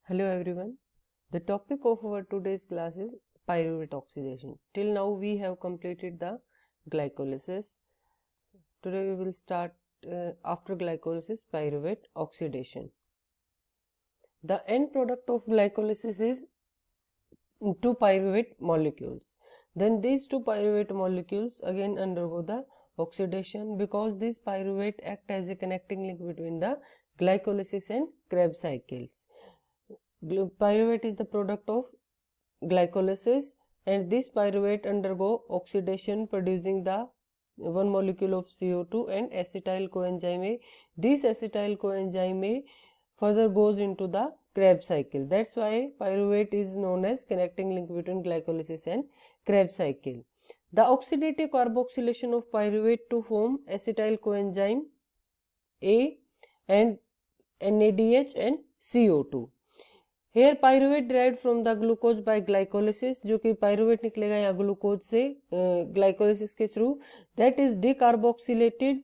Hello everyone. The topic of our today's class is pyruvate oxidation. Till now we have completed the glycolysis. Today we will start after glycolysis pyruvate oxidation. The end product of glycolysis is two pyruvate molecules. Then these two pyruvate molecules again undergo the oxidation because these pyruvate act as a connecting link between the glycolysis and Krebs cycles. Pyruvate is the product of glycolysis and this pyruvate undergo oxidation producing the one molecule of CO2 and acetyl coenzyme A. This acetyl coenzyme A further goes into the Krebs cycle. That's why pyruvate is known as connecting link between glycolysis and Krebs cycle. The oxidative carboxylation of pyruvate to form acetyl coenzyme A and NADH and CO2. Here pyruvate derived from the glucose by glycolysis, जो कि pyruvate निकलेगा यहाँ glucose से glycolysis के through, that is decarboxylated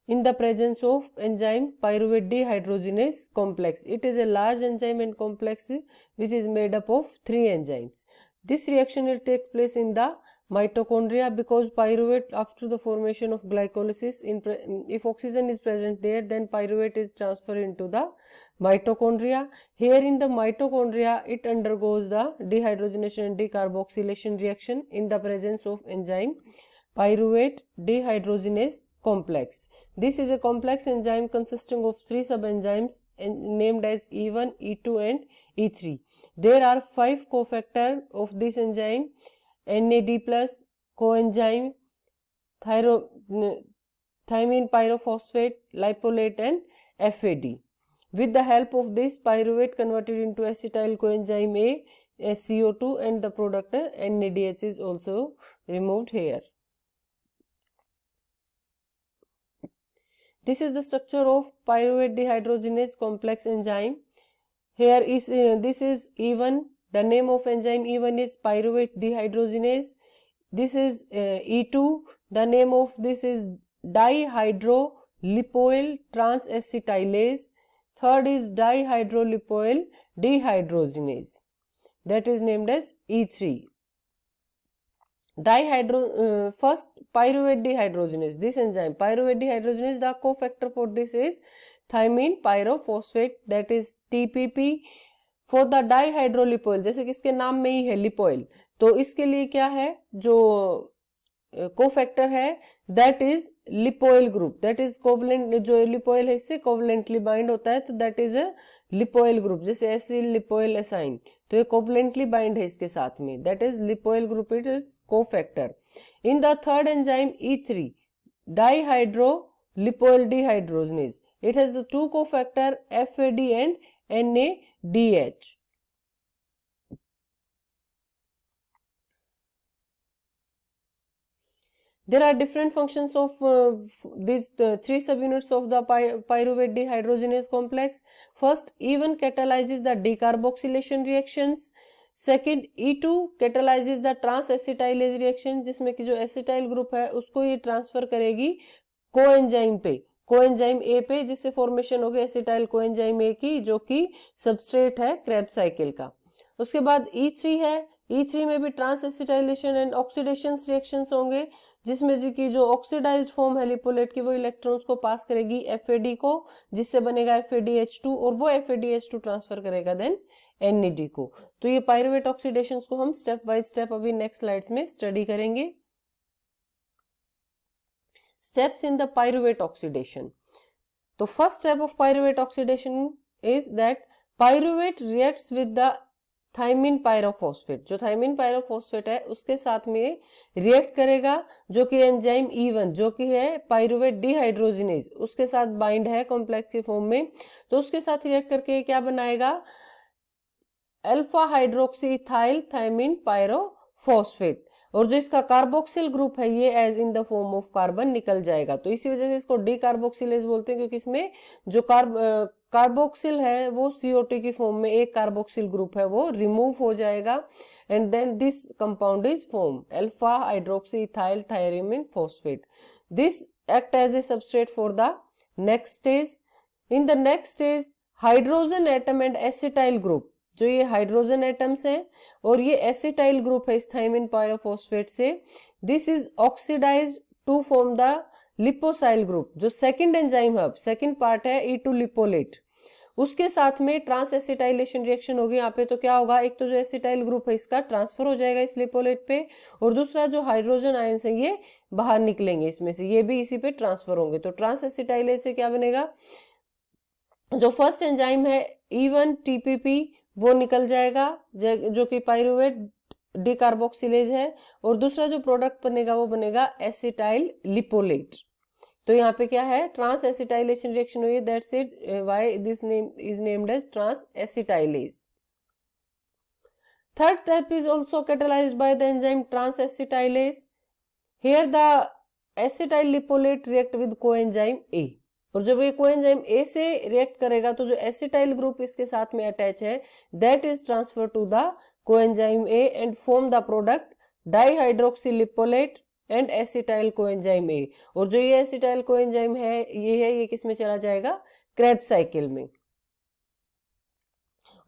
in the presence of enzyme pyruvate dehydrogenase complex. It is a large enzyme and complex which is made up of 3 enzymes. This reaction will take place in the mitochondria because pyruvate after the formation of glycolysis, if oxygen is present there, then pyruvate is transferred into the mitochondria. Here in the mitochondria it undergoes the dehydrogenation and decarboxylation reaction in the presence of enzyme pyruvate dehydrogenase complex. This is a complex enzyme consisting of 3 subenzymes named as E1, E2 and E3. There are 5 cofactors of this enzyme: NAD+, coenzyme, thymine pyrophosphate, lipolate and FAD. With the help of this, pyruvate converted into acetyl coenzyme A, CO2 and the product NADH is also removed here. This is the structure of pyruvate dehydrogenase complex enzyme. Here is this is E1. The name of enzyme E1 is pyruvate dehydrogenase. This is E2. The name of this is dihydrolipoyl transacetylase. Third is dihydrolipoyl dehydrogenase. That is named as E3. First pyruvate dehydrogenase, this enzyme pyruvate dehydrogenase, the cofactor for this is thymine pyrophosphate, that is TPP. For the dihydrolipoyl, जैसे कि इसके नाम में ही है लिपोइल, तो इसके लिए क्या है जो कोफैक्टर है, that is lipoyl group, that is covalent, जो लिपोइल है इससे कोवलेंटली बाइंड होता है, तो that is a lipoyl group, जैसे एसिल लिपोइल एसाइन, तो ये कोवलेंटली बाइंड है इसके साथ में, that is lipoyl group, it is cofactor. In the third enzyme E3, dihydrolipoyl dehydrogenase, it has the 2 cofactor FAD and NADH. There are different functions of these 3 subunits of the pyruvate dehydrogenase complex. First, E1 catalyzes the decarboxylation reactions. Second, E2 catalyzes the transacetylase reaction, जिसमें कि जो acetyl group है उसको ये transfer करेगी coenzyme पे, coenzyme A पे, जिससे फॉर्मेशन होगी एसिटाइल कोएंजाइम ए की, जो कि सबस्ट्रेट है क्रेब्स साइकिल का. उसके बाद E3 है, E3 में भी ट्रांसएसिटाइलेशन एंड ऑक्सीडेशन रिएक्शंस होंगे, जिसमें जी की जो ऑक्सीडाइज्ड फॉर्म है लिपोलेट की वो इलेक्ट्रॉन्स को पास करेगी FAD को, जिससे बनेगा FADH2 और वो FADH2 ट्रांसफर करेगा देन NAD को. तो ये पायरुवेट ऑक्सीडेशंस को हम स्टेप बाय स्टेप अभी नेक्स्ट स्लाइड्स में स्टडी करेंगे. Steps in the pyruvate oxidation. तो first step of pyruvate oxidation is that pyruvate reacts with the thymine pyrophosphate, जो थाइमिन पायरोफॉस्फेट है उसके साथ में रिएक्ट करेगा, जो कि एंजाइम E1 जो कि है पायरुवेट डिहाइड्रोजिनेज, उसके साथ बाइंड है कॉम्प्लेक्स के फॉर्म में, तो उसके साथ रिएक्ट करके क्या बनाएगा, alpha hydroxy ethyl thiamine pyrophosphate, और जो इसका कार्बोक्सिल ग्रुप है ये as in the form of carbon निकल जाएगा. तो इसी वजह से इसको डीकार्बोक्सिलेज बोलते हैं, क्योंकि इसमें जो कार्बोक्सिल है वो CO2 की फॉर्म में एक कार्बोक्सिल ग्रुप है वो रिमूव हो जाएगा, and then this compound is form alpha hydroxy ethyl thiamine phosphate. This act as a substrate for the next stage. In the next stage, hydrogen atom and acetyl group जो ये hydrogen atoms हैं और ये acetyl group है इस thiamine pyrophosphate से, this is oxidized to form the lipoyl group. जो second enzyme hub, second part है E2 लिपोलेट, उसके साथ में ट्रांस एसिटाइलेशन रिएक्शन होगी यहाँ पे। तो क्या होगा, एक तो जो एसिटाइल ग्रुप है इसका ट्रांसफर हो जाएगा इस लिपोलेट पे, और दूसरा जो हाइड्रोजन आयंस है ये बाहर निकलेंगे इसमें से, ये भी इसी पे ट्रांसफर होंगे। तो ट्रांस एसिटाइलेज से क्या बनेगा, जो फर्स्ट एंजाइम है E1 TPP वो निकल जाएगा, जो कि पायरुवेट डिकार्बोक्सिलेज है, और दूसरा जो प्रोडक्ट बनेगा वो बनेगा एसिटाइल लिपोलेट। तो यहाँ पे क्या है, ट्रांस एसिटाइलेशन रिएक्शन हुई है, that's it why this name is named as trans acetylase. Third step is also catalyzed by the enzyme trans acetylase. Here the acetyl lipoate react with coenzyme A, और जब ये coenzyme A से react करेगा तो जो acetyl group इसके साथ में अटैच है that is transfer to the coenzyme A and form the product dihydroxy lipoate and acetyl coenzyme A. और जो ये एसिटाइल कोएंजाइम है ये किस में चला जाएगा, क्रेब्स साइकिल में।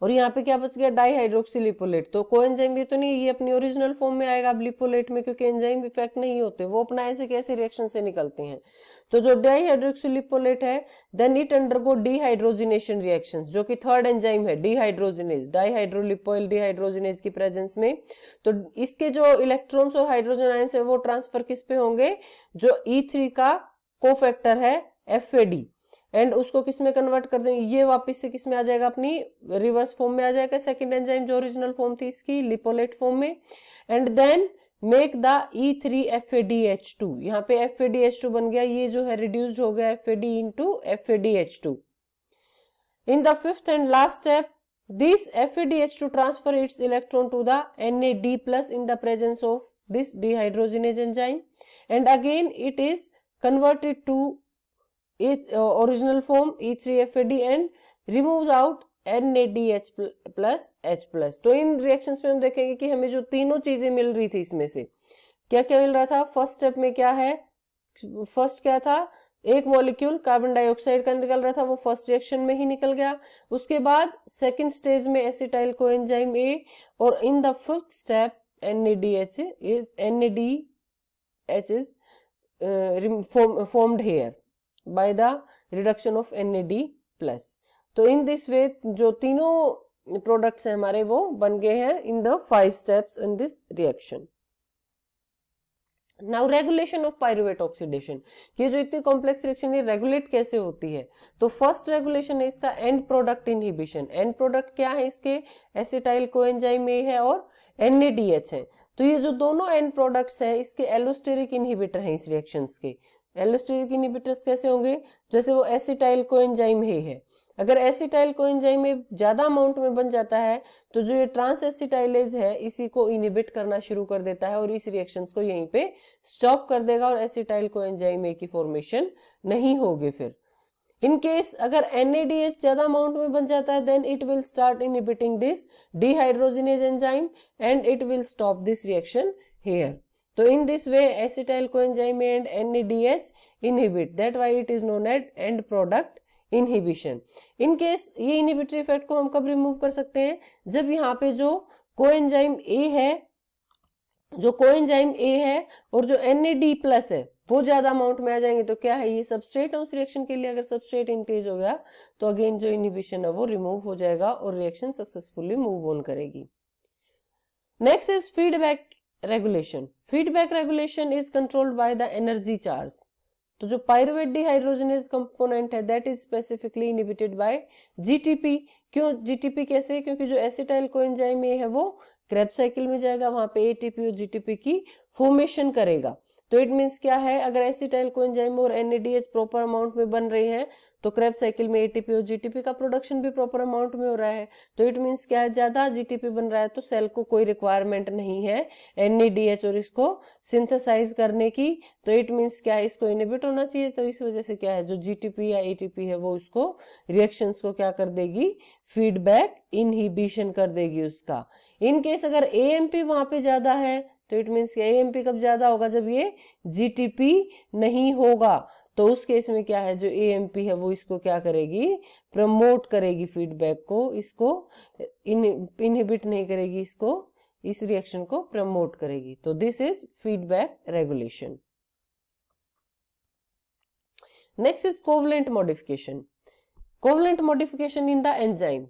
और यहाँ पे क्या बच गया, डाइहाइड्रोक्सी लिपोलेट। तो कोएंजाइम ये तो नहीं, ये अपनी ओरिजिनल फॉर्म में आएगा अब लिपोलेट में, क्योंकि एंजाइम इफेक्ट नहीं होते, वो अपना ऐसे कैसे रिएक्शन से निकलते हैं। तो जो डाइहाइड्रोक्सी लिपोलेट है then it undergo dehydrogenation reactions, जो कि थर्ड एंजाइम है डिहाइड्रोजिनेज, डाइहाइड्रोलिपोइल डिहाइड्रोजिनेज की प्रेजेंस में। तो इसके जो इलेक्ट्रॉन्स और हाइड्रोजन आयंस है वो ट्रांसफर किस पे होंगे, जो E3 का कोफैक्टर है FAD, एंड उसको किस में कन्वर्ट कर देंगे, ये वापस से किस में आ जाएगा, अपनी रिवर्स फॉर्म में आ जाएगा, सेकंड एंजाइम जो ओरिजिनल फॉर्म थी इसकी लिपोलेट फॉर्म में, and then make the E3 FADH2। यहाँ पे FADH2 बन गया, ये जो है रिड्यूस्ड हो गया FAD into FADH2। In the fifth and last step this FADH2 transfer its electron to the Na++ in the presence of this dehydrogenase enzyme, and again it is converted to its original form E3FAD and removes out NADH+H+। तो इन reactions में हम देखेंगे कि हमें जो तीनों चीजें मिल रही थी इसमें से क्या क्या मिल रहा था। फर्स्ट स्टेप में क्या है, फर्स्ट क्या था, एक मॉलिक्यूल कार्बन डाइऑक्साइड का निकल रहा था, वो फर्स्ट रिएक्शन में ही निकल गया। उसके बाद सेकंड स्टेज में एसिटाइल कोएंजाइम ए, और in the fifth step NADH is formed here by the reduction of NAD+। तो इन दिस वे जो तीनों प्रोडक्ट्स हैं हमारे वो बन गए हैं in the 5 steps in this reaction. Now regulation of pyruvate oxidation, ये जो इतनी कॉम्प्लेक्स रिएक्शन है रेगुलेट कैसे होती है। तो फर्स्ट रेगुलेशन है इसका and product inhibition. And product क्या है इसके, एसिटाइल कोएंजाइम ए है और NADH है। तो ये जो दोनों एंड प्रोडक्ट्स हैं इसके एलोस्टेरिक इनहिबिटर हैं इस रिएक्शंस के। एलोस्टेरिक इनहिबिटर्स कैसे होंगे, जैसे वो एसिटाइल कोएंजाइम है, अगर एसिटाइल कोएंजाइम में ज्यादा अमाउंट में बन जाता है तो जो ये ट्रांस एसिटाइलेज है इसी को इनहिबिट करना शुरू कर देता है और इस रिएक्शंस को यहीं पे स्टॉप कर देगा और एसिटाइल कोएंजाइम ए की फॉर्मेशन नहीं होगी। फिर इन केस अगर NADH ज्यादा अमाउंट में बन जाता है then it will start inhibiting this dehydrogenase enzyme and it will stop this reaction here. तो in this way acetyl coenzyme and NADH inhibit, that why it is known as end product inhibition। in case ये inhibitory effect को हम कब remove कर सकते हैं, जब यहाँ पे जो कोएंजाइम A है और जो NAD+ है वो ज्यादा अमाउंट में आ जाएंगे। तो क्या है, ये सबस्ट्रेट है उस रिएक्शन के लिए, अगर सबस्ट्रेट इंक्रीज हो गया तो अगेन जो इनहिबिशन है वो रिमूव हो जाएगा और रिएक्शन सक्सेसफुली मूव ऑन करेगी। Next is feedback regulation. Feedback regulation is controlled by the energy charge. तो जो पायरुवेट डिहाइड्रोजिनेज कंपोनेंट है that is specifically inhibited by GTP। क्यों GTP कैसे, क्योंकि जो एसिटाइल कोएंजाइम ए है वो क्रेब्स साइकिल में जाएगा, वहां पे ATP और GTP की फॉर्मेशन करेगा। तो इट मीन्स क्या है, अगर एसिटाइल कोएंजाइम और NADH प्रॉपर अमाउंट में बन रहे हैं तो क्रेब्स साइकिल में ATP और GTP का प्रोडक्शन भी प्रॉपर अमाउंट में हो रहा है। तो इट मीन्स क्या है, ज्यादा GTP बन रहा है तो सेल को कोई रिक्वायरमेंट नहीं है NADH और इसको सिंथेसाइज करने की। तो इट मीन्स क्या है, इसको इनहिबिट होना चाहिए। तो इस वजह से क्या है, जो GTP या ATP है वो उसको रिएक्शंस को क्या कर देगी, फीडबैक इनहिबिशन कर देगी उसका। इन केस अगर AMP वहां पे ज्यादा है तो इट मीन्स AMP कब ज्यादा होगा, जब ये GTP नहीं होगा। तो तो उस केस में क्या है, जो AMP है वो इसको क्या करेगी, प्रमोट करेगी फीडबैक को, इसको इनहिबिट नहीं करेगी, इसको इस रिएक्शन को प्रमोट करेगी। तो this is feedback regulation. Next is covalent modification. Covalent modification in the enzyme,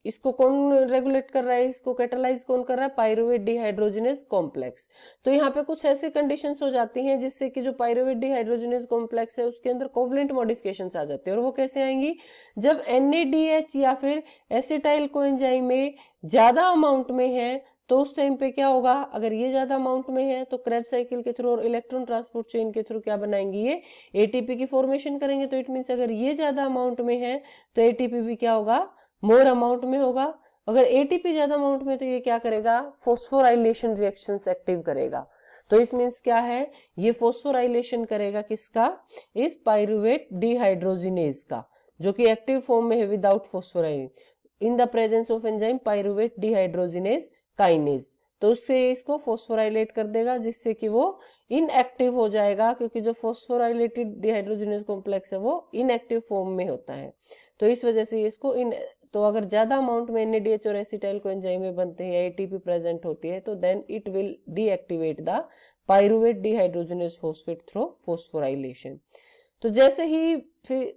इसको कौन रेगुलेट कर रहा है, इसको कैटालाइज कौन कर रहा है, पायरुवेट डिहाइड्रोजिनेज कॉम्प्लेक्स। तो यहाँ पे कुछ ऐसे कंडीशंस हो जाती हैं जिससे कि जो पायरुवेट डिहाइड्रोजिनेज कॉम्प्लेक्स है उसके अंदर कोवलेंट मॉडिफिकेशंस आ जाते हैं। और वो कैसे आएंगी, जब NADH या फिर एसिटाइल कोएंजाइम में ज्यादा अमाउंट में है तो उस टाइम पे क्या होगा, अगर ये ज्यादा अमाउंट में है तो क्रेब्स साइकिल के थ्रू और इलेक्ट्रॉन ट्रांसपोर्ट चेन के थ्रू क्या बनाएंगी, ये ATP की फॉर्मेशन करेंगे। तो इट मीन्स अगर ये ज्यादा अमाउंट में है तो ATP भी क्या होगा, मोर अमाउंट में होगा। अगर ATP ज्यादा अमाउंट में तो ये क्या करेगा, फॉस्फोराइलेशन रिएक्शंस एक्टिव करेगा। तो इस मीन्स क्या है, ये फॉस्फोराइलेशन करेगा किसका, इस पायरुवेट डिहाइड्रोजिनेज का, जो कि एक्टिव फॉर्म में है without phosphoryl in the presence of enzyme pyruvate dehydrogenase kinase. तो उससे इसको फॉस्फोराइलेट कर देगा जिससे कि वो इनएक्टिव हो जाएगा, क्योंकि जो फॉस्फोराइलेटेड डिहाइड्रोजिनेज कॉम्प्लेक्स है वो इनएक्टिव फॉर्म में होता है। तो इस वजह से इसको तो अगर ज्यादा अमाउंट में NADH और एसिटाइल कोएंजाइम में बनते हैं, ATP प्रेजेंट होती है, तो then it will deactivate the pyruvate dehydrogenase phosphate through phosphorylation. तो जैसे ही फिर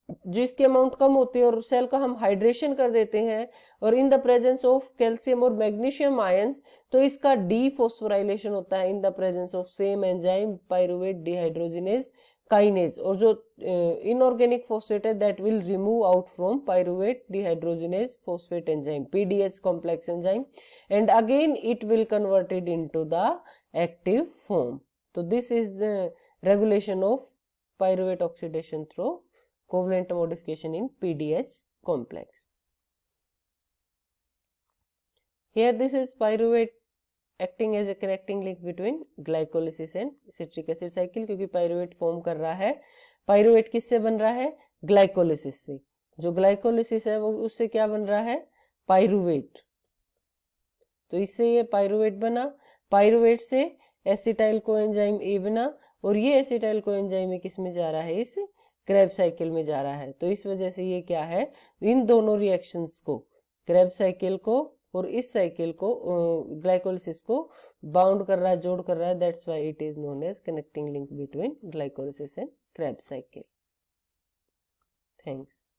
जो इसकी अमाउंट कम होती है और सेल का हम हाइड्रेशन कर देते हैं और in the presence of calcium और मैग्नीशियम आयंस, तो इसका डीफॉस्फोराइलेशन होता है in the presence of same enzyme pyruvate dehydrogenase kinase. और जो इनऑर्गेनिक फॉस्फेट है that will remove out from pyruvate dehydrogenase phosphate enzyme PDH complex enzyme and again it will converted into the active form. तो this is the regulation of pyruvate oxidation through covalent modification in PDH complex. Here this is pyruvate acting as a connecting link between glycolysis and citric acid cycle, क्योंकि pyruvate form कर रहा है। pyruvate किससे बन रहा है, glycolysis से। जो ग्लाइकोलिसिस है वो उससे क्या बन रहा है, पायरुवेट। तो इससे ये पायरुवेट बना, पायरुवेट से एसिटाइल कोएंजाइम A बना, और ये एसिटाइल कोएंजाइम किस में जा रहा है, इस क्रेब्स साइकिल में जा रहा है। तो इस वजह से ये क्या है, इन दोनों रिएक्शंस को, क्रेब्स साइकिल को और इस साइकिल को, ग्लाइकोलिसिस को बाउंड कर रहा है, जोड़ कर रहा है। That's why it is known as connecting link between glycolysis and Krebs cycle. Thanks.